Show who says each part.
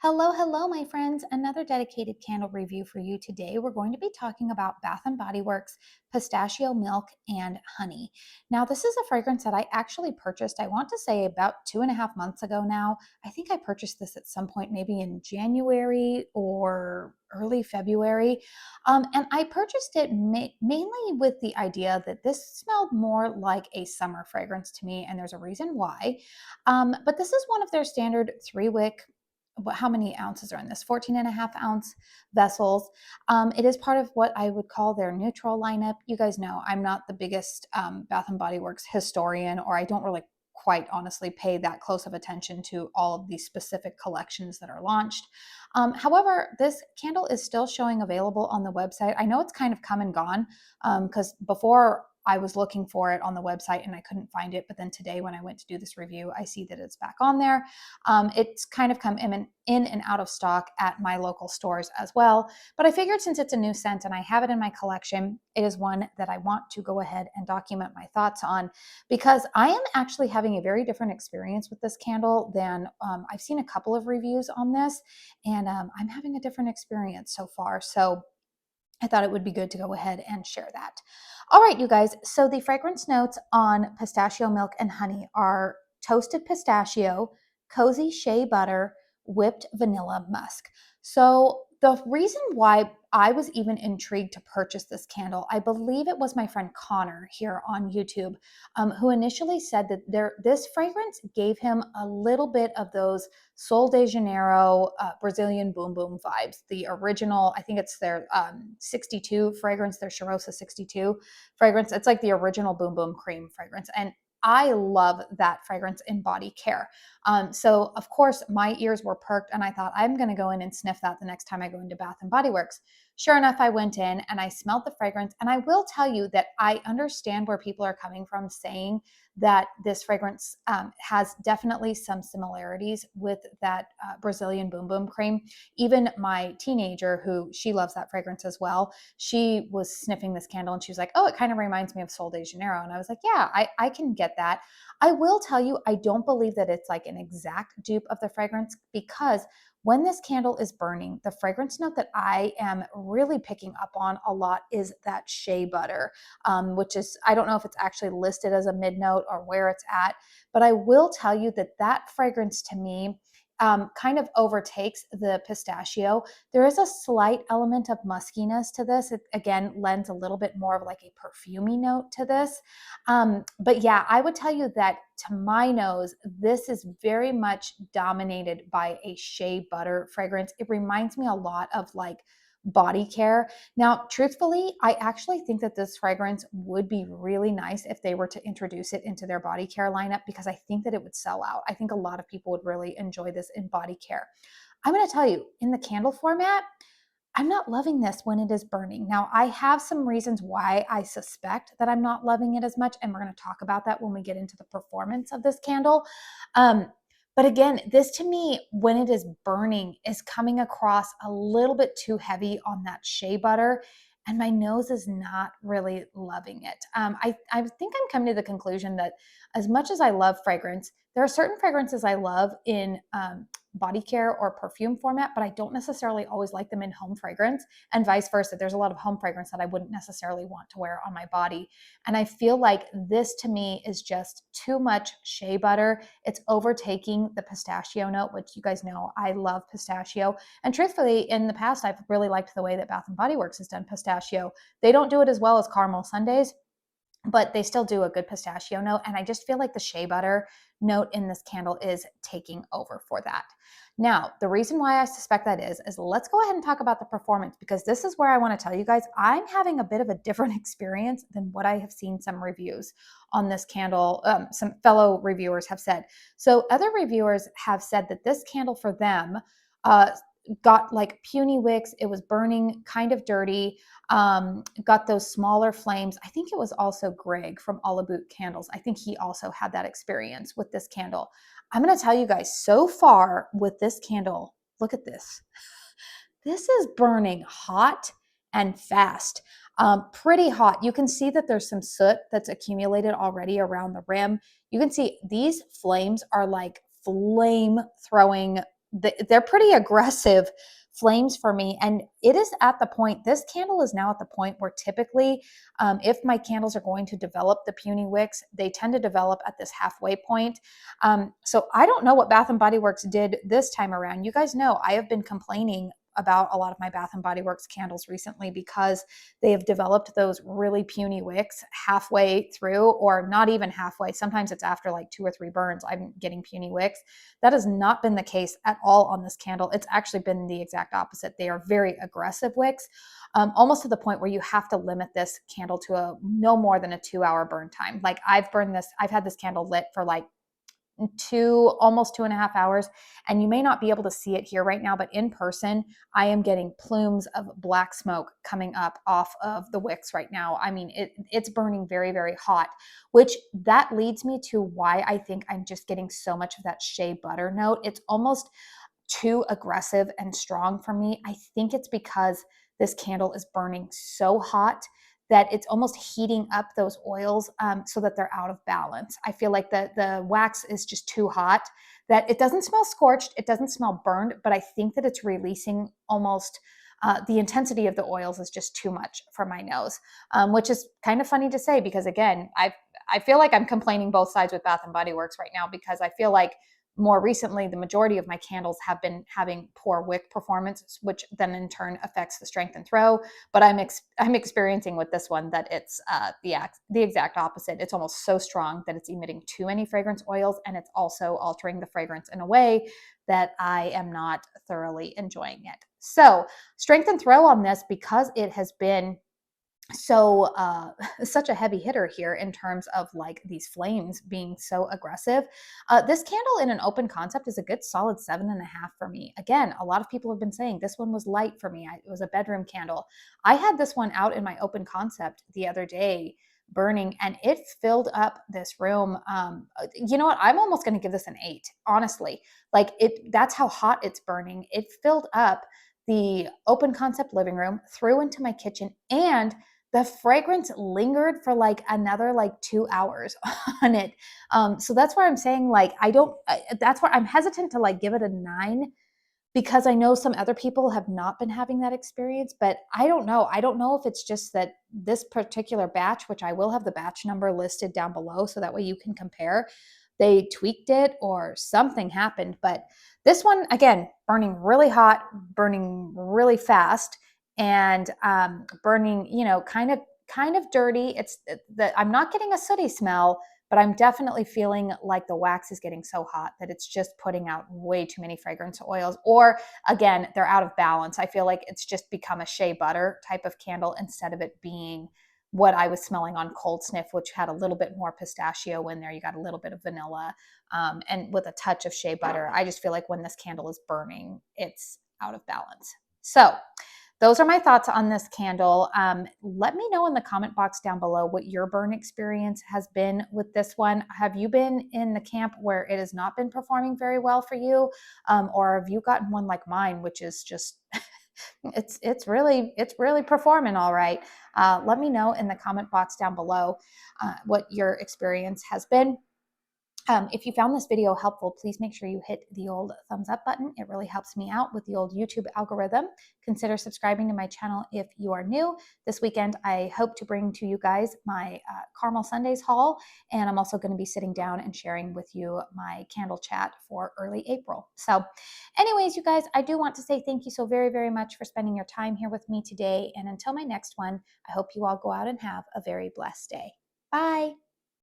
Speaker 1: Hello, hello, my friends. Another dedicated candle review for you today. We're going to be talking about Bath& Body Works Pistachio Milk and Honey. Now, this is a fragrance that I actually purchased, I want to say about 2.5 months ago now. I think I purchased this at some point, maybe in January or early February. And I purchased it mainly with the idea that this smelled more like a summer fragrance to me, and there's a reason why. But this is one of their standard 3-wick, how many ounces are in this? 14.5 ounce vessels. It is part of what I would call their neutral lineup. You guys know I'm not the biggest Bath and Body Works historian, or I don't really quite honestly pay that close of attention to all of these specific collections that are launched. However, this candle is still showing available on the website. I know it's kind of come and gone because before I was looking for it on the website and I couldn't find it. But then today, when I went to do this review, I see that it's back on there. It's kind of come in and out of stock at my local stores as well. But I figured since it's a new scent and I have it in my collection, it is one that I want to go ahead and document my thoughts on, because I am actually having a very different experience with this candle than I've seen a couple of reviews on this, and I'm having a different experience so far. So I thought it would be good to go ahead and share that. All right, you guys. So the fragrance notes on Pistachio Milk and Honey are toasted pistachio, cozy shea butter, whipped vanilla musk. So the reason why I was even intrigued to purchase this candle, I believe it was my friend Connor here on YouTube, who initially said that this fragrance gave him a little bit of those Sol de Janeiro Brazilian Boom Boom vibes. The original, I think it's their 62 fragrance, their Charosa 62 fragrance. It's like the original Boom Boom cream fragrance. And I love that fragrance in body care. So of course my ears were perked and I thought I'm going to go in and sniff that the next time I go into Bath and Body Works. Sure enough, I went in and I smelled the fragrance, and I will tell you that I understand where people are coming from saying that this fragrance has definitely some similarities with that Brazilian Boom Boom cream. Even my teenager, who she loves that fragrance as well, she was sniffing this candle and she was like, oh, it kind of reminds me of Sol de Janeiro. And I was like, yeah, I can get that. I will tell you, I don't believe that it's like an exact dupe of the fragrance, because when this candle is burning, the fragrance note that I am really picking up on a lot is that shea butter, which is, I don't know if it's actually listed as a mid note or where it's at, but I will tell you that that fragrance to me kind of overtakes the pistachio. There is a slight element of muskiness to this. It again lends a little bit more of like a perfumey note to this. But yeah, I would tell you that to my nose, this is very much dominated by a shea butter fragrance. It reminds me a lot of like body care. Now, truthfully, I actually think that this fragrance would be really nice if they were to introduce it into their body care lineup, because I think that it would sell out. I think a lot of people would really enjoy this in body care. I'm going to tell you, in the candle format, I'm not loving this when it is burning. Now, I have some reasons why I suspect that I'm not loving it as much, and we're going to talk about that when we get into the performance of this candle. Um, but again, this to me, when it is burning, is coming across a little bit too heavy on that shea butter, and my nose is not really loving it. I think I'm coming to the conclusion that as much as I love fragrance, there are certain fragrances I love in body care or perfume format, but I don't necessarily always like them in home fragrance, and vice versa. There's a lot of home fragrance that I wouldn't necessarily want to wear on my body. And I feel like this to me is just too much shea butter. It's overtaking the pistachio note, which you guys know I love pistachio. And truthfully, in the past, I've really liked the way that Bath and Body Works has done pistachio. They don't do it as well as caramel sundaes, but they still do a good pistachio note. And I just feel like the shea butter note in this candle is taking over for that. Now, the reason why I suspect that is let's go ahead and talk about the performance, because this is where I want to tell you guys, I'm having a bit of a different experience than what I have seen some reviews on this candle. Some fellow reviewers have said. So other reviewers have said that this candle for them, uh, got like puny wicks. It was burning kind of dirty, got those smaller flames. I think it was also Greg from All About Candles. I think he also had that experience with this candle. I'm going to tell you guys, so far with this candle, look at this. This is burning hot and fast, pretty hot. You can see that there's some soot that's accumulated already around the rim. You can see these flames are like flame throwing they're pretty aggressive flames for me. And it is at the point, this candle is now at the point where typically, if my candles are going to develop the puny wicks, they tend to develop at this halfway point. So I don't know what Bath and Body Works did this time around. You guys know I have been complaining about a lot of my Bath and Body Works candles recently because they have developed those really puny wicks halfway through, or not even halfway. Sometimes it's after like 2 or 3 burns, I'm getting puny wicks. That has not been the case at all on this candle. It's actually been the exact opposite. They are very aggressive wicks, almost to the point where you have to limit this candle to no more than a 2-hour burn time. Like I've had this candle lit for like almost 2.5 hours. And you may not be able to see it here right now, but in person, I am getting plumes of black smoke coming up off of the wicks right now. I mean, it's burning very, very hot, which that leads me to why I think I'm just getting so much of that shea butter note. It's almost too aggressive and strong for me. I think it's because this candle is burning so hot that it's almost heating up those oils, so that they're out of balance. I feel like the wax is just too hot, that it doesn't smell scorched, it doesn't smell burned, but I think that it's releasing almost the intensity of the oils is just too much for my nose, which is kind of funny to say because again, I feel like I'm complaining both sides with Bath and Body Works right now because I feel like more recently, the majority of my candles have been having poor wick performance, which then in turn affects the strength and throw. But I'm experiencing with this one that it's the exact opposite. It's almost so strong that it's emitting too many fragrance oils, and it's also altering the fragrance in a way that I am not thoroughly enjoying it. So strength and throw on this, because it has been so such a heavy hitter here in terms of like these flames being so aggressive. This candle in an open concept is a good solid 7.5 for me. Again, a lot of people have been saying this one was light for me. It was a bedroom candle. I had this one out in my open concept the other day burning, and it filled up this room. You know what, I'm almost going to give this an 8, honestly. Like that's how hot it's burning. It filled up the open concept living room, through into my kitchen, and the fragrance lingered for like another like 2 hours on it. So that's where I'm saying like I don't. That's where I'm hesitant to like give it a 9, because I know some other people have not been having that experience. But I don't know. I don't know if it's just that this particular batch, which I will have the batch number listed down below, so that way you can compare. They tweaked it or something happened, but this one again, burning really hot, burning really fast, and burning, kind of dirty. It's that I'm not getting a sooty smell, but I'm definitely feeling like the wax is getting so hot that it's just putting out way too many fragrance oils. Or again, they're out of balance. I feel like it's just become a shea butter type of candle instead of it being what I was smelling on Cold Sniff, which had a little bit more pistachio in there. You got a little bit of vanilla, and with a touch of shea butter. I just feel like when this candle is burning, it's out of balance. So those are my thoughts on this candle. Let me know in the comment box down below what your burn experience has been with this one. Have you been in the camp where it has not been performing very well for you? Or have you gotten one like mine, which is just it's really performing all right. Let me know in the comment box down below what your experience has been. If you found this video helpful, please make sure you hit the old thumbs up button. It really helps me out with the old YouTube algorithm. Consider subscribing to my channel if you are new. This weekend, I hope to bring to you guys my Caramel Sundays haul, and I'm also going to be sitting down and sharing with you my candle chat for early April. So anyways, you guys, I do want to say thank you so very, very much for spending your time here with me today. And until my next one, I hope you all go out and have a very blessed day. Bye.